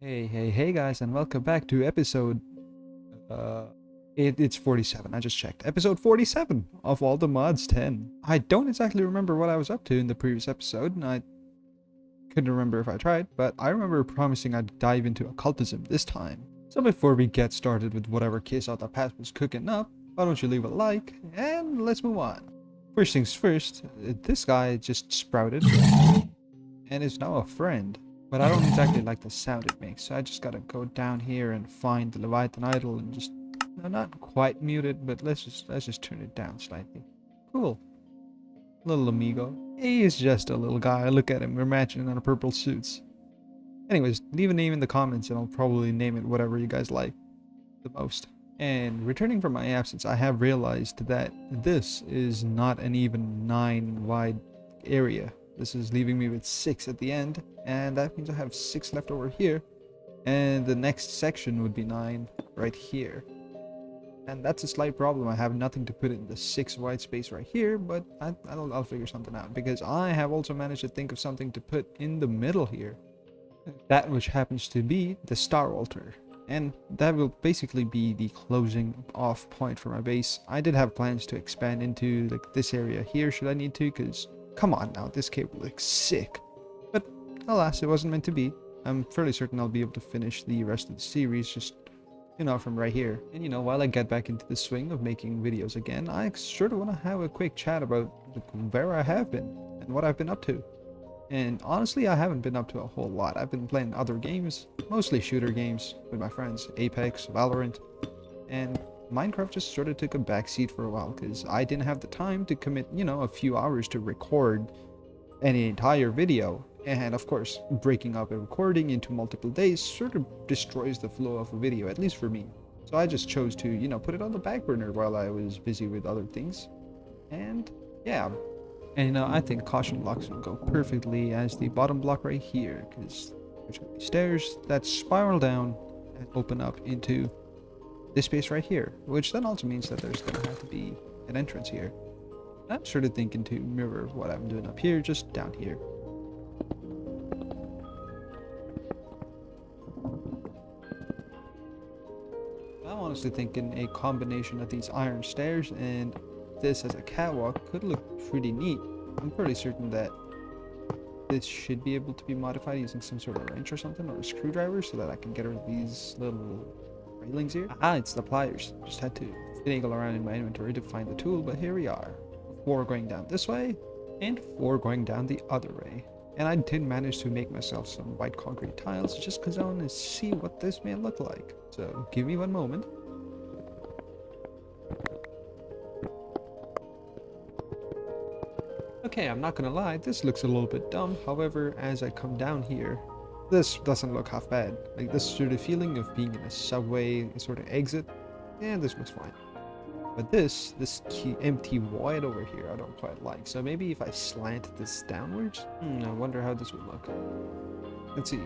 Hey guys, and welcome back to episode uh it's 47. I just checked. Episode 47 of All the Mods 10. I don't exactly remember what I was up to in the previous episode, and I couldn't remember if I tried, but I remember promising I'd dive into occultism this time. So before we get started with whatever KSAW Pat was cooking up, why don't you leave a like and let's move on. First things first, this guy just sprouted and is now a friend. But I don't exactly like the sound it makes, so I just gotta go down here and find the Leviathan idol and just, no, not quite mute it, but let's just turn it down slightly. Cool. Little amigo. He's just a little guy. Look at him. We're matching on purple suits. Anyways, leave a name in the comments and I'll probably name it whatever you guys like the most. And returning from my absence, I have realized that this is not an even 9 wide area. This is leaving me with 6 at the end, and that means I have 6 left over here, and the next section would be 9 right here. And that's a slight problem. I have nothing to put in the 6 white space right here, but I'll figure something out, because I have also managed to think of something to put in the middle here. That which happens to be the star altar. And that will basically be the closing off point for my base. I did have plans to expand into like this area here should I need to, because come on now, this cave looks sick. But alas, it wasn't meant to be. I'm fairly certain I'll be able to finish the rest of the series just, from right here. And while I get back into the swing of making videos again, I sort of want to have a quick chat about where I have been and what I've been up to. And honestly, I haven't been up to a whole lot. I've been playing other games, mostly shooter games with my friends, Apex, Valorant, and Minecraft just sort of took a backseat for a while because I didn't have the time to commit, a few hours to record an entire video. And of course, breaking up a recording into multiple days sort of destroys the flow of a video, at least for me. So I just chose to, put it on the back burner while I was busy with other things. And yeah. And I think caution blocks will go perfectly as the bottom block right here, because there's going to be stairs that spiral down and open up into this space right here, which then also means that there's going to have to be an entrance here. I'm sort of thinking to mirror what I'm doing up here, just down here. I'm honestly thinking a combination of these iron stairs and this as a catwalk could look pretty neat. I'm pretty certain that this should be able to be modified using some sort of wrench or something, or a screwdriver, so that I can get rid of these little railings here. Ah, it's the pliers. Just had to finagle around in my inventory to find the tool, but here we are. 4 going down this way, and 4 going down the other way. And I did manage to make myself some white concrete tiles, just because I want to see what this may look like. So give me one moment. Okay, I'm not gonna lie, this looks a little bit dumb. However, as I come down here, this doesn't look half bad. Like this sort of feeling of being in a subway sort of exit, and this looks fine. But this empty void over here, I don't quite like. So maybe if I slant this downwards, I wonder how this would look. Let's see.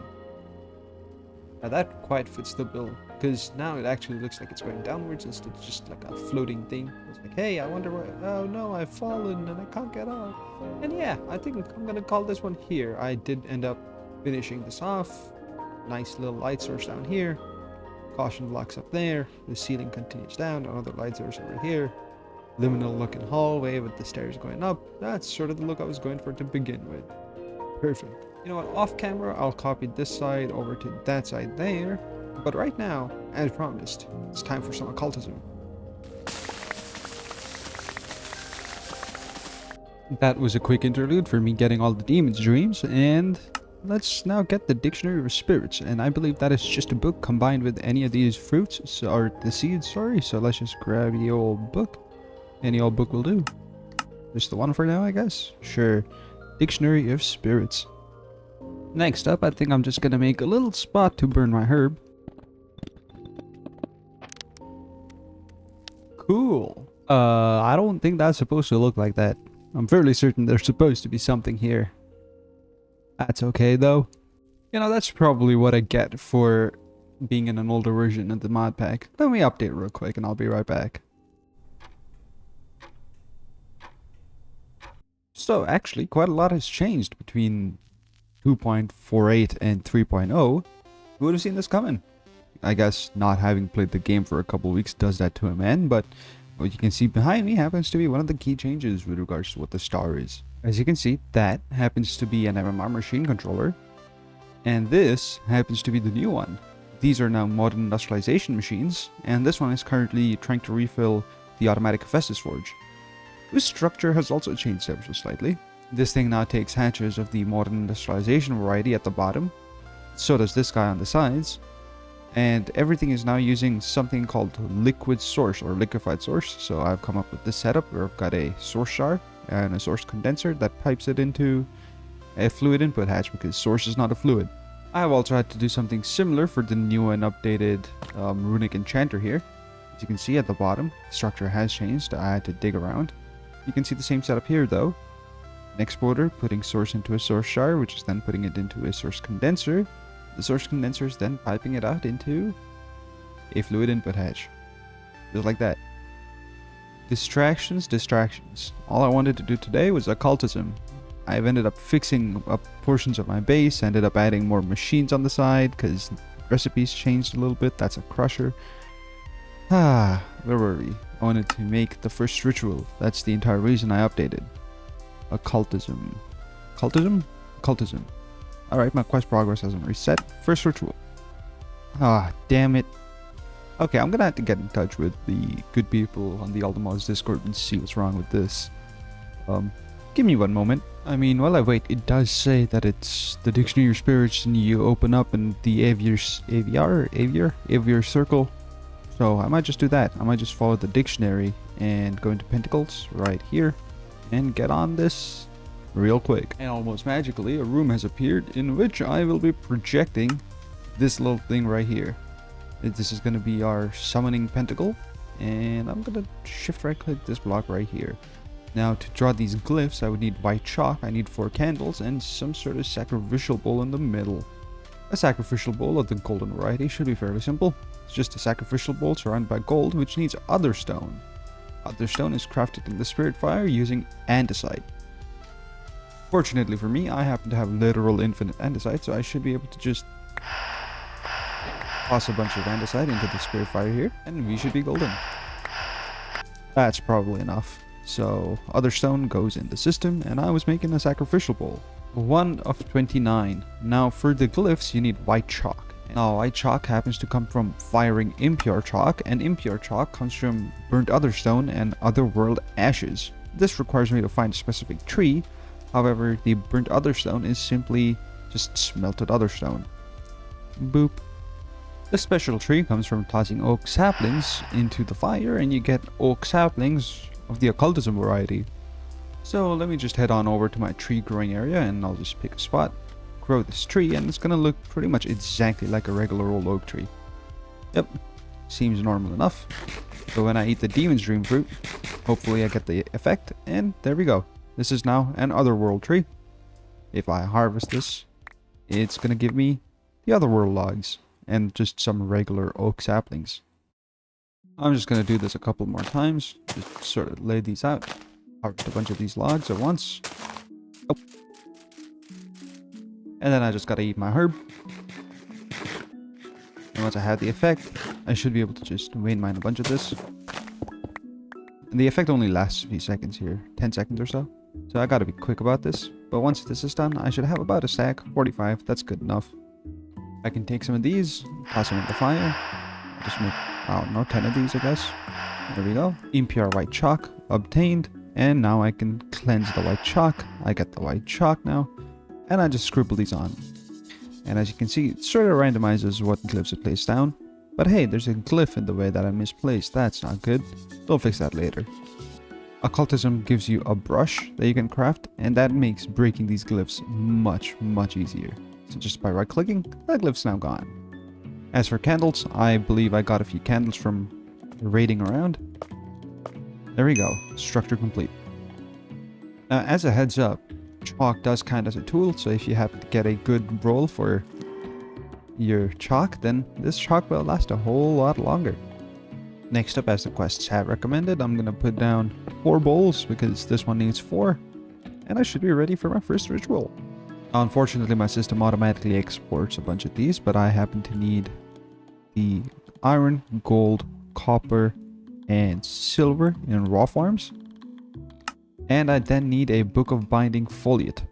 Now that quite fits the bill, because now it actually looks like it's going downwards instead of just like a floating thing. It's like, hey, I wonder where, oh no, I've fallen and I can't get up. And yeah, I think I'm gonna call this one here. I did end up finishing this off. Nice little light source down here. Caution blocks up there. The ceiling continues down. Another light source over here. Liminal looking hallway with the stairs going up. That's sort of the look I was going for to begin with. Perfect. You know what, off camera, I'll copy this side over to that side there. But right now, as promised, it's time for some occultism. That was a quick interlude for me getting all the demon's dreams, and let's now get the Dictionary of Spirits. And I believe that is just a book combined with any of these fruits, or the seeds, sorry. So let's just grab the old book. Any old book will do. Just the one for now, I guess? Sure. Dictionary of Spirits. Next up, I think I'm just gonna make a little spot to burn my herb. Cool. I don't think that's supposed to look like that. I'm fairly certain there's supposed to be something here. That's okay though. That's probably what I get for being in an older version of the mod pack. Let me update real quick and I'll be right back. So actually, quite a lot has changed between 2.48 and 3.0. Who would have seen this coming? I guess not having played the game for a couple weeks does that to a man, but what you can see behind me happens to be one of the key changes with regards to what the star is. As you can see, that happens to be an MMR machine controller, and this happens to be the new one. These are now modern industrialization machines, and this one is currently trying to refill the automatic Hephaestus forge. This structure has also changed ever so slightly. This thing now takes hatches of the modern industrialization variety at the bottom, so does this guy on the sides, and everything is now using something called liquid source or liquefied source. So I've come up with this setup where I've got a source jar and a source condenser that pipes it into a fluid input hatch because source is not a fluid. I have also had to do something similar for the new and updated runic enchanter here. As you can see at the bottom, the structure has changed. I had to dig around. You can see the same setup here though. An exporter putting source into a source jar, which is then putting it into a source condenser. The source condenser is then piping it out into a fluid input hatch. Just like that. Distractions. All I wanted to do today was occultism. I've ended up fixing up portions of my base, ended up adding more machines on the side because recipes changed a little bit. That's a crusher. Where were we? I wanted to make the first ritual. That's the entire reason I updated. Occultism. Alright, my quest progress hasn't reset. First ritual. Damn it. Okay, I'm gonna have to get in touch with the good people on the Aldermods Discord and see what's wrong with this. Give me one moment. I mean, while I wait, it does say that it's the Dictionary of Spirits and you open up in the Aviar circle. So I might just do that. I might just follow the dictionary and go into Pentacles right here and get on this real quick. And almost magically, a room has appeared in which I will be projecting this little thing right here. This is going to be our summoning pentacle, and I'm going to shift right click this block right here. Now to draw these glyphs I would need white chalk, I need 4 candles, and some sort of sacrificial bowl in the middle. A sacrificial bowl of the golden variety should be fairly simple. It's just a sacrificial bowl surrounded by gold which needs other stone. Other stone is crafted in the spirit fire using andesite. Fortunately for me, I happen to have literal infinite andesite, so I should be able to just toss a bunch of andesite into the spirit fire here, and we should be golden. That's probably enough. So, other stone goes in the system, and I was making a sacrificial bowl. 1 of 29. Now, for the glyphs, you need white chalk. Now, white chalk happens to come from firing impure chalk, and impure chalk comes from burnt other stone and otherworld ashes. This requires me to find a specific tree. However, the burnt other stone is simply just smelted other stone. Boop. The special tree comes from tossing oak saplings into the fire, and you get oak saplings of the occultism variety. So let me just head on over to my tree growing area, and I'll just pick a spot, grow this tree, and it's gonna look pretty much exactly like a regular old oak tree. Yep, seems normal enough. So when I eat the demon's dream fruit, hopefully I get the effect, and there we go. This is now an otherworld tree. If I harvest this, it's gonna give me the otherworld logs and just some regular oak saplings. I'm just gonna do this a couple more times, just sort of lay these out, harvest a bunch of these logs at once. Oh. And then I just gotta eat my herb. And once I have the effect, I should be able to just vein mine a bunch of this. And the effect only lasts a few seconds here, 10 seconds or so. So I gotta be quick about this. But once this is done, I should have about a stack, 45, that's good enough. I can take some of these, toss them in the fire. Just make, I don't know, 10 of these I guess. There we go. Impure white chalk obtained. And now I can cleanse the white chalk. I get the white chalk now. And I just scribble these on. And as you can see, it sort of randomizes what glyphs it plays down. But hey, there's a glyph in the way that I misplaced. That's not good. We'll fix that later. Occultism gives you a brush that you can craft, and that makes breaking these glyphs much, much easier. So just by right clicking, that glyph's now gone. As for candles, I believe I got a few candles from raiding around. There we go, structure complete. Now as a heads up, chalk does count as a tool, so if you happen to get a good roll for your chalk, then this chalk will last a whole lot longer. Next up, as the quests have recommended, I'm gonna put down 4 bowls because this one needs 4, and I should be ready for my first ritual. Unfortunately, my system automatically exports a bunch of these, but I happen to need the iron, gold, copper, and silver in raw forms. And I then need a book of binding foliate.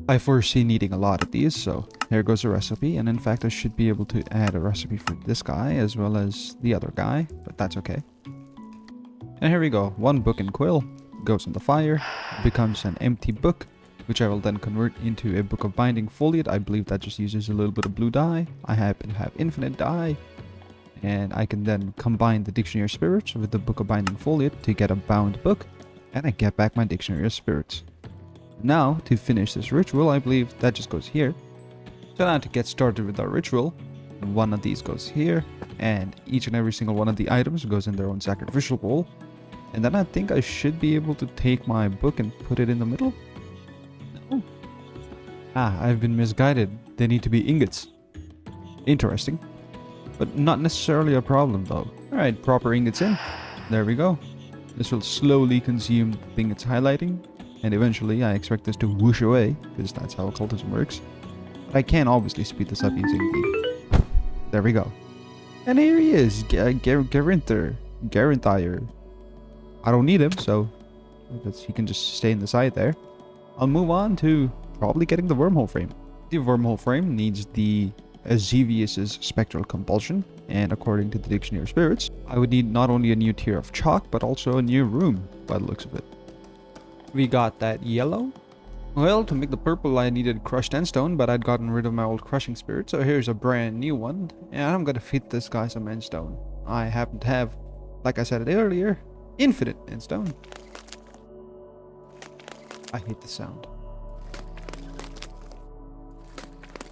I foresee needing a lot of these, so there goes a recipe. And in fact, I should be able to add a recipe for this guy as well as the other guy, but that's okay. And here we go. One book and quill goes in the fire, becomes an empty book, which I will then convert into a book of binding foliate. I believe that just uses a little bit of blue dye. I happen to have infinite dye, and I can then combine the dictionary of spirits with the book of binding foliate to get a bound book, and I get back my dictionary of spirits. Now, to finish this ritual, I believe that just goes here. So now to get started with our ritual, one of these goes here, and each and every single one of the items goes in their own sacrificial bowl. And then I think I should be able to take my book and put it in the middle. No. I've been misguided. They need to be ingots. Interesting. But not necessarily a problem though. Alright, proper ingots in. There we go. This will slowly consume the thing it's highlighting. And eventually I expect this to whoosh away, because that's how occultism works. But I can obviously speed this up using the... There we go. And here he is, Garinthyr. I don't need him, so he can just stay in the side there. I'll move on to probably getting the wormhole frame. The wormhole frame needs the Xevious' spectral compulsion, and according to the dictionary of spirits, I would need not only a new tier of chalk, but also a new room, by the looks of it. We got that yellow. Well, to make the purple I needed crushed endstone, but I'd gotten rid of my old crushing spirit, so here's a brand new one, and I'm gonna feed this guy some endstone. I happen to have, like I said earlier, infinite endstone. I hate the sound.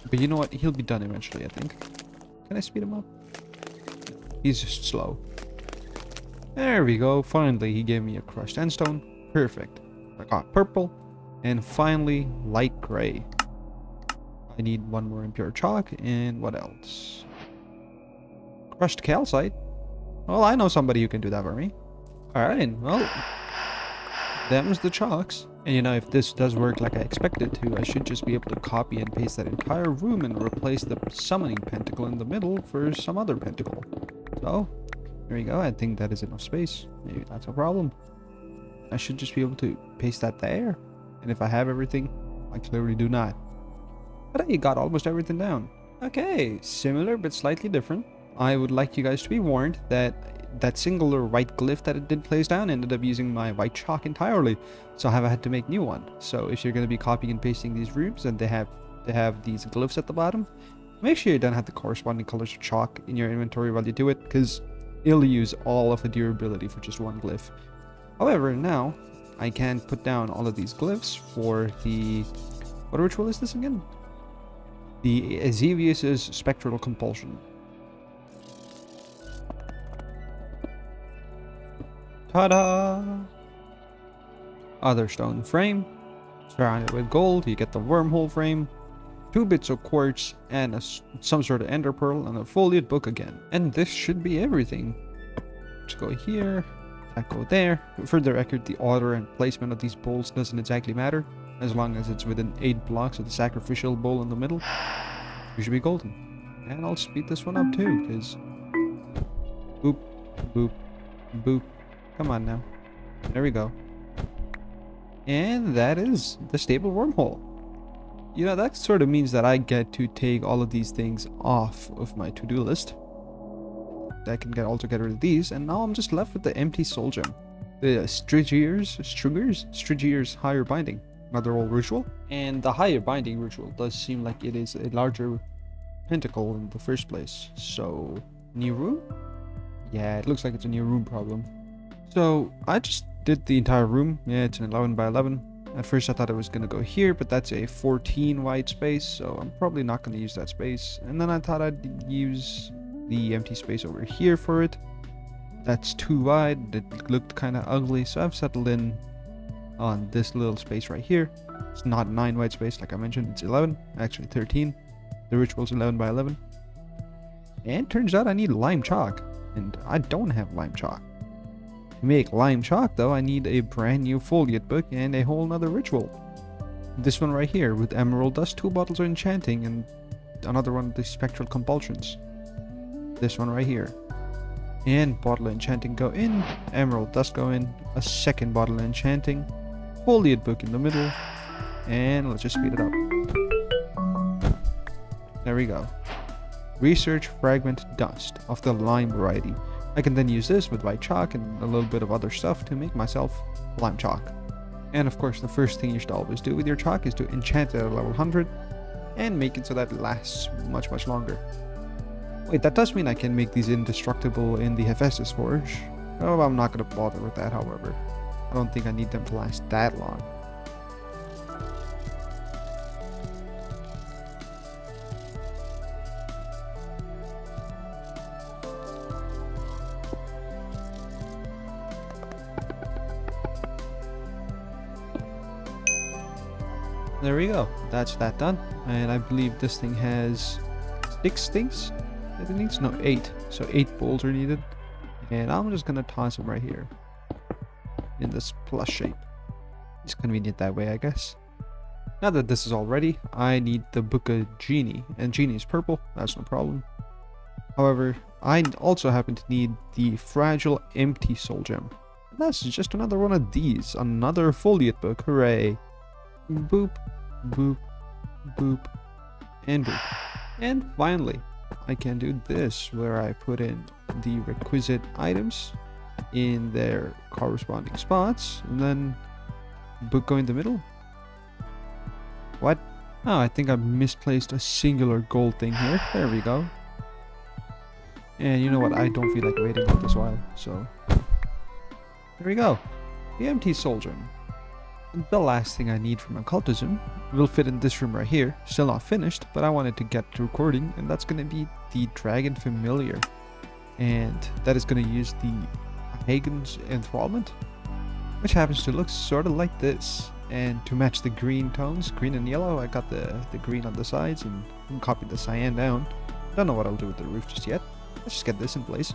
But you know what? He'll be done eventually, I think. Can I speed him up? He's just slow. There we go. Finally, he gave me a crushed endstone. Perfect. I got purple. And finally, light gray. I need one more impure chalk. And what else? Crushed calcite. Well, I know somebody who can do that for me. Alright, well, them's the chalks. And you know, if this does work like I expect it to, I should just be able to copy and paste that entire room and replace the summoning pentacle in the middle for some other pentacle. So, there you go. I think that is enough space. Maybe that's a problem. I should just be able to paste that there. And if I have everything, I clearly do not. But you got almost everything down. Okay, similar but slightly different. I would like you guys to be warned that that singular white glyph that it did place down ended up using my white chalk entirely, so I have had to make new one. So if you're going to be copying and pasting these rooms and they have these glyphs at the bottom, make sure you don't have the corresponding colors of chalk in your inventory while you do it, because it'll use all of the durability for just one glyph. However, now I can put down all of these glyphs for the... what ritual is this again? The Xevious' spectral compulsion. Ta-da! Other stone frame. Surrounded with gold, you get the wormhole frame. 2 bits of quartz and some sort of ender pearl and a foliate book again. And this should be everything. Let's go here. I go there. For the record, the order and placement of these bowls doesn't exactly matter, as long as it's within 8 blocks of the sacrificial bowl in the middle. You should be golden. And I'll speed this one up too, because... boop, boop, boop. Come on now. There we go. And that is the stable wormhole. You know, that sort of means that I get to take all of these things off of my to-do list. I can also get rid of these, and now I'm just left with the empty soul gem. The Strigier's higher binding. Another old ritual. And the higher binding ritual does seem like it is a larger pentacle in the first place. So, new room? Yeah, it looks like it's a new room problem. So, I just did the entire room. Yeah, it's an 11 by 11. At first I thought it was going to go here, but that's a 14 wide space, so I'm probably not going to use that space. And then I thought I'd use the empty space over here for it. That's too wide. It looked kind of ugly, so I've settled in on this little space right here. It's not 9 wide space like I mentioned, it's 11, actually 13. The ritual's 11 by 11. And turns out I need lime chalk, and I don't have lime chalk. To make lime chalk though, I need a brand new foliate book and a whole nother ritual. This one right here with emerald dust, 2 bottles of enchanting, and another one of the spectral compulsions. This one right here. And bottle of enchanting go in, emerald dust go in, a second bottle of enchanting, foliate book in the middle, and let's just speed it up. There we go. Research fragment dust of the lime variety. I can then use this with white chalk and a little bit of other stuff to make myself lime chalk. And of course, the first thing you should always do with your chalk is to enchant it at level 100 and make it so that it lasts much longer. Wait, that does mean I can make these indestructible in the Hephaestus Forge. Oh, I'm not going to bother with that, however. I don't think I need them to last that long. There we go. That's that done. And I believe this thing has 6 things that it needs. No, 8. So 8 bowls are needed. And I'm just gonna toss them right here in this plus shape. It's convenient that way, I guess. Now that this is all ready, I need the Book of Genie. And Genie is purple. That's no problem. However, I also happen to need the Fragile Empty Soul Gem. And that's just another one of these. Another foliate book. Hooray. Boop, boop, boop, and boop. And finally, I can do this where I put in the requisite items in their corresponding spots, and then book go in the middle. What? Oh, I think I misplaced a singular gold thing here. There we go. And you know what? I don't feel like waiting all this while, so there we go. The Empty Soul Gem. The last thing I need from Occultism will fit in this room right here. Still not finished, but I wanted to get to recording, and that's going to be the Dragon Familiar. And that is going to use the Hagen's Enthrallment, which happens to look sort of like this. And to match the green tones, green and yellow, I got the green on the sides and copied the cyan down. Don't know what I'll do with the roof just yet. Let's just get this in place.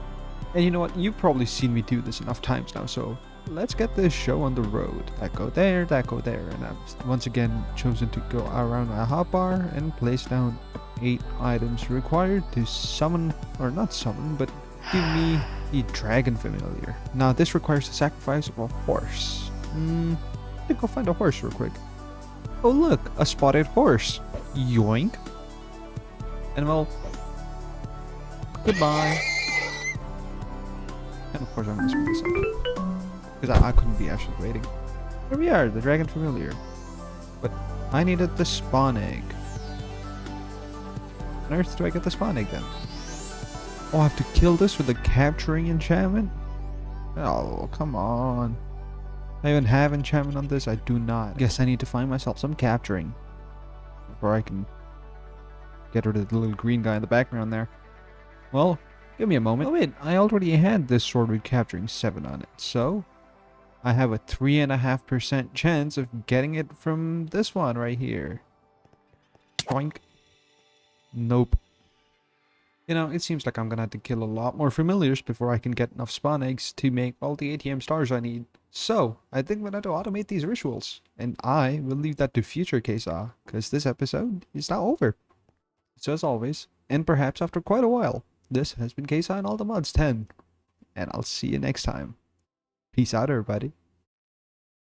And you know what? You've probably seen me do this enough times now, so let's get this show on the road. That go there, and I've once again chosen to go around a hotbar and place down 8 items required to summon, or not summon, but give me the Dragon Familiar. Now this requires the sacrifice of a horse. Let's go find a horse real quick. Oh look, a spotted horse. Yoink. And well, goodbye. And of course I'm gonna speed this up, because I couldn't be actually waiting. Here we are, the Dragon Familiar. But I needed the spawn egg. On earth do I get the spawn egg then? Oh, I have to kill this with a capturing enchantment? Oh, come on. I even have enchantment on this? I do not. Guess I need to find myself some capturing before I can get rid of the little green guy in the background there. Well, give me a moment. Oh wait, I already had this sword with capturing 7 on it, so I have a 3.5% chance of getting it from this one right here. Choink. Nope. You know, it seems like I'm gonna have to kill a lot more familiars before I can get enough spawn eggs to make all the ATM stars I need. So, I think I'm gonna have to automate these rituals. And I will leave that to future KSAW, because this episode is now over. So as always, and perhaps after quite a while, this has been KSAW and All the Mods 10. And I'll see you next time. Peace out, everybody.